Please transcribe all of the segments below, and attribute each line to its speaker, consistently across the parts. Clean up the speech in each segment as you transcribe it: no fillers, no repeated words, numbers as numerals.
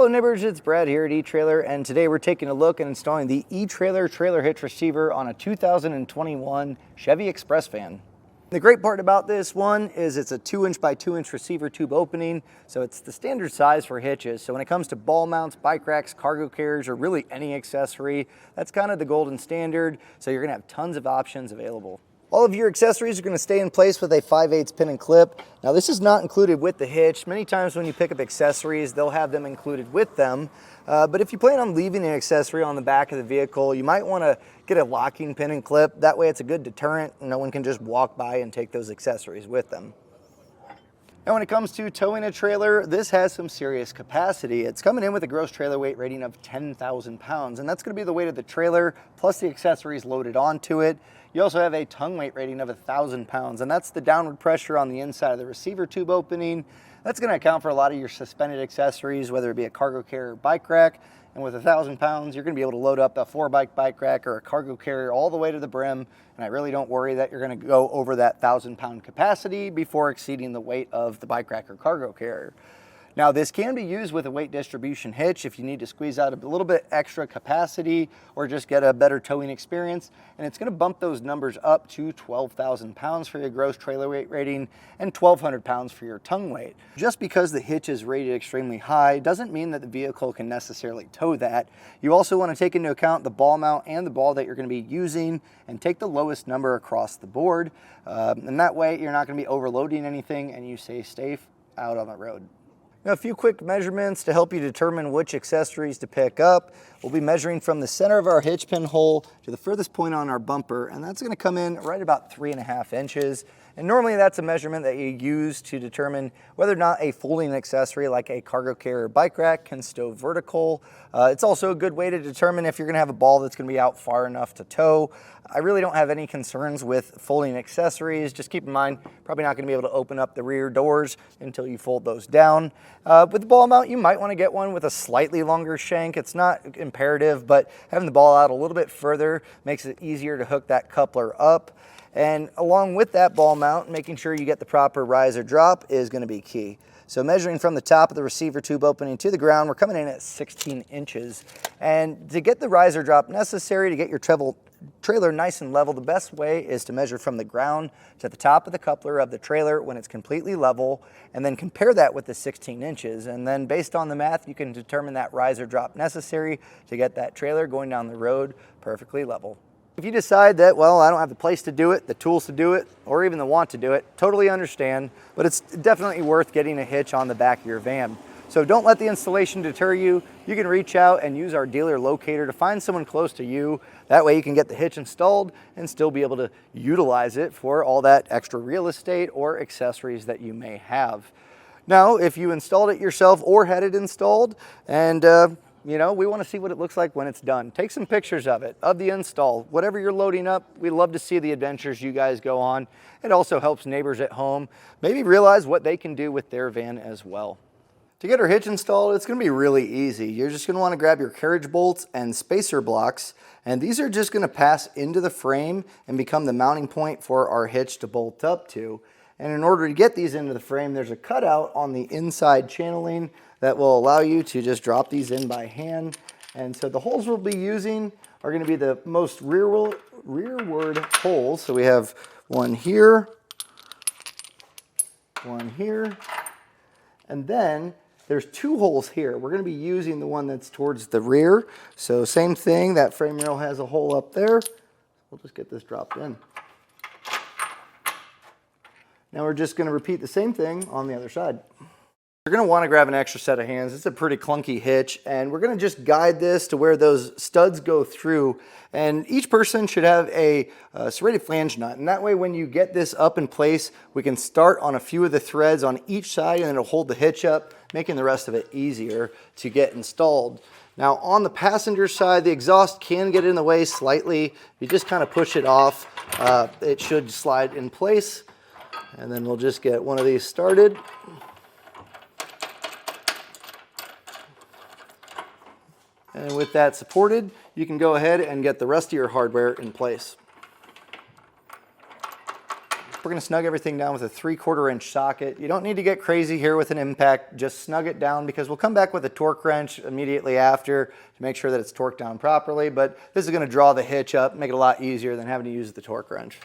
Speaker 1: Hello neighbors, it's Brad here at eTrailer, and today we're taking a look and installing the eTrailer trailer hitch receiver on a 2021 Chevy Express van. The great part about this one is it's a 2" by 2" receiver tube opening, so it's the standard size for hitches. So when it comes to ball mounts, bike racks, cargo carriers, or really any accessory, that's kind of the golden standard, so you're gonna have tons of options available. All of your accessories are going to stay in place with a 5/8 pin and clip. Now this is not included with the hitch. Many times when you pick up accessories, they'll have them included with them. But if you plan on leaving an accessory on the back of the vehicle, you might want to get a locking pin and clip. That way it's a good deterrent. No one can just walk by and take those accessories with them. Now when it comes to towing a trailer, this has some serious capacity. It's coming in with a gross trailer weight rating of 10,000 pounds, and that's going to be the weight of the trailer plus the accessories loaded onto it. You also have a tongue weight rating of 1,000 pounds, and that's the downward pressure on the inside of the receiver tube opening. That's going to account for a lot of your suspended accessories, whether it be a cargo carrier or bike rack. And with 1,000 pounds, you're going to be able to load up a 4-bike bike rack or a cargo carrier all the way to the brim. And I really don't worry that you're going to go over that 1,000-pound capacity before exceeding the weight of the bike rack or cargo carrier. Now this can be used with a weight distribution hitch if you need to squeeze out a little bit extra capacity or just get a better towing experience, and it's going to bump those numbers up to 12,000 pounds for your gross trailer weight rating and 1,200 pounds for your tongue weight. Just because the hitch is rated extremely high doesn't mean that the vehicle can necessarily tow that. You also want to take into account the ball mount and the ball that you're going to be using and take the lowest number across the board, and that way you're not going to be overloading anything and you stay safe out on the road. Now a few quick measurements to help you determine which accessories to pick up. We'll be measuring from the center of our hitch pin hole to the furthest point on our bumper, and that's going to come in right about 3.5 inches. And normally that's a measurement that you use to determine whether or not a folding accessory like a cargo carrier or bike rack can stow vertical. It's also a good way to determine if you're going to have a ball that's going to be out far enough to tow. I really don't have any concerns with folding accessories. Just keep in mind, probably not going to be able to open up the rear doors until you fold those down. With the ball mount, you might want to get one with a slightly longer shank. It's not imperative, but having the ball out a little bit further makes it easier to hook that coupler up. And along with that ball mount, making sure you get the proper riser drop is going to be key. So measuring from the top of the receiver tube opening to the ground, we're coming in at 16 inches. And to get the riser drop necessary to get your trailer nice and level, the best way is to measure from the ground to the top of the coupler of the trailer when it's completely level, and then compare that with the 16 inches. And then based on the math, you can determine that riser drop necessary to get that trailer going down the road perfectly level. If you decide that, well, I don't have the place to do it, the tools to do it, or even the want to do it, totally understand, but it's definitely worth getting a hitch on the back of your van. So don't let the installation deter you. You can reach out and use our dealer locator to find someone close to you. That way you can get the hitch installed and still be able to utilize it for all that extra real estate or accessories that you may have. Now, if you installed it yourself or had it installed and you know, we want to see what it looks like when it's done. Take some pictures of it, of the install. Whatever you're loading up, we love to see the adventures you guys go on. It also helps neighbors at home maybe realize what they can do with their van as well. To get our hitch installed, it's going to be really easy. You're just going to want to grab your carriage bolts and spacer blocks, and these are just going to pass into the frame and become the mounting point for our hitch to bolt up to. And in order to get these into the frame, there's a cutout on the inside channeling that will allow you to just drop these in by hand. And so the holes we'll be using are going to be the most rearward holes. So we have one here, and then there's 2 holes here. We're going to be using the one that's towards the rear. So same thing, that frame rail has a hole up there. We'll just get this dropped in. Now we're just going to repeat the same thing on the other side. You're going to want to grab an extra set of hands. It's a pretty clunky hitch, and we're going to just guide this to where those studs go through. And each person should have a serrated flange nut, and that way when you get this up in place, we can start on a few of the threads on each side, and it'll hold the hitch up, making the rest of it easier to get installed. Now on the passenger side, the exhaust can get in the way slightly. You just kind of push it off. It should slide in place, and then we'll just get one of these started. And with that supported, you can go ahead and get the rest of your hardware in place. We're gonna snug everything down with a 3/4 inch socket. You don't need to get crazy here with an impact, just snug it down because we'll come back with a torque wrench immediately after to make sure that it's torqued down properly, but this is gonna draw the hitch up, make it a lot easier than having to use the torque wrench.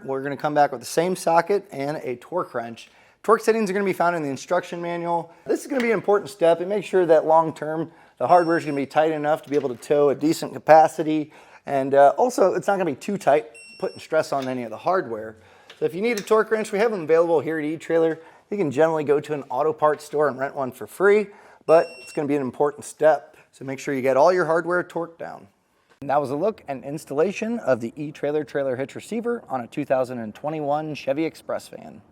Speaker 1: We're gonna come back with the same socket and a torque wrench. Torque settings are gonna be found in the instruction manual. This is gonna be an important step and make sure that long term the hardware is gonna be tight enough to be able to tow a decent capacity, and also it's not gonna be too tight, putting stress on any of the hardware. So if you need a torque wrench, we have them available here at eTrailer. You can generally go to an auto parts store and rent one for free, but it's gonna be an important step. So make sure you get all your hardware torqued down. And that was a look and installation of the eTrailer trailer hitch receiver on a 2021 Chevy Express van.